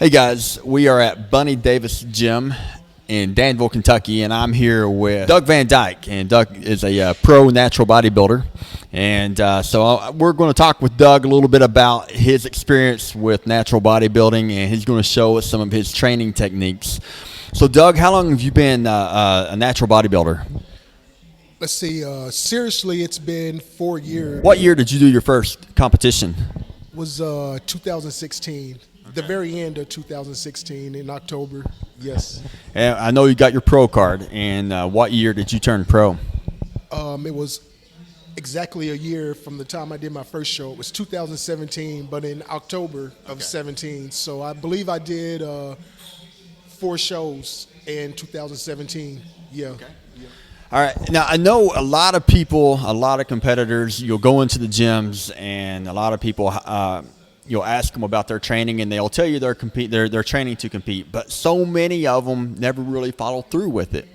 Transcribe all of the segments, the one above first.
Hey guys, we are at Bunny Davis Gym in Danville, Kentucky, and I'm here with Doug VanDyke. And Doug is a pro natural bodybuilder. And so we're going to talk with Doug a little bit about his experience with natural bodybuilding, and he's going to show us some of his training techniques. So Doug, how long have you been a natural bodybuilder? Let's see, seriously, it's been 4 years. What year did you do your first competition? It was 2016, the very end of 2016 in October, yes. And I know you got your pro card, and what year did you turn pro? It was exactly a year from the time I did my first show. It was 2017, but in October of 17. So I believe I did 4 shows in 2017, yeah. Okay. All right. Now, I know a lot of people, a lot of competitors, you'll go into the gyms and a lot of people, you'll ask them about their training and they'll tell you they're training to compete. But so many of them never really follow through with it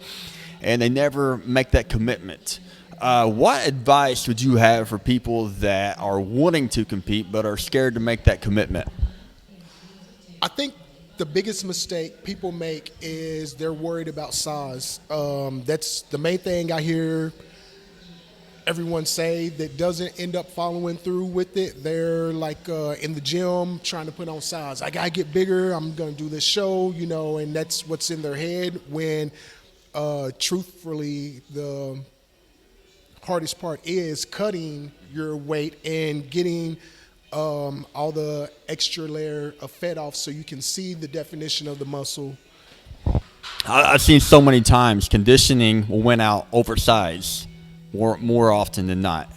and they never make that commitment. What advice would you have for people that are wanting to compete but are scared to make that commitment? I think the biggest mistake people make is they're worried about size. That's the main thing I hear everyone say that doesn't end up following through with it. They're like in the gym trying to put on size. I gotta get bigger, I'm gonna do this show, you know, and that's what's in their head when truthfully the hardest part is cutting your weight and getting all the extra layer of fat off so you can see the definition of the muscle. I've seen so many times conditioning will win out oversized more often than not.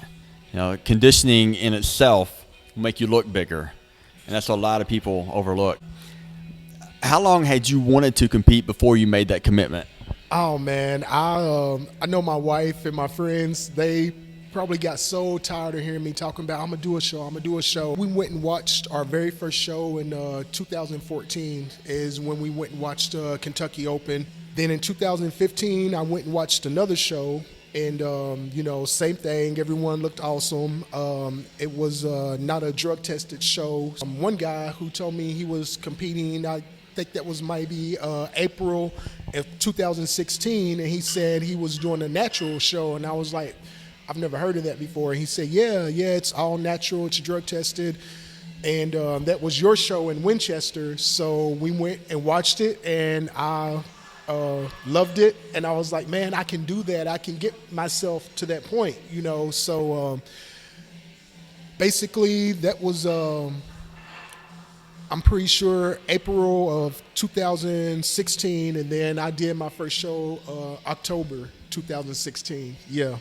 You know, conditioning in itself will make you look bigger, and that's what a lot of people overlook. How long had you wanted to compete before you made that commitment? Oh man, I know my wife and my friends, they probably got so tired of hearing me talking about I'm gonna do a show. We went and watched our very first show in 2014 is when we went and watched Kentucky Open. Then in 2015 I went and watched another show, and you know, same thing, everyone looked awesome. It was not a drug tested show. One guy who told me he was competing, I think that was maybe April of 2016, and he said he was doing a natural show, and I was like, I've never heard of that before. He said, yeah, it's all natural, it's drug tested, and that was your show in Winchester. So we went and watched it, and I loved it, and I was like, man, I can do that. I can get myself to that point, you know. So basically that was, I'm pretty sure, April of 2016, and then I did my first show October 2016, yeah.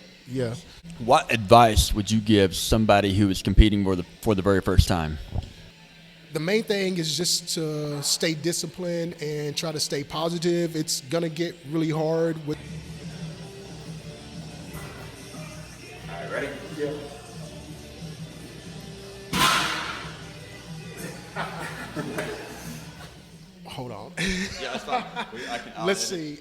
What advice would you give somebody who is competing for the very first time? The main thing is just to stay disciplined and try to stay positive. It's gonna get really hard with. All right, ready? Yeah. Hold on. Yeah, that's fine. Let's see.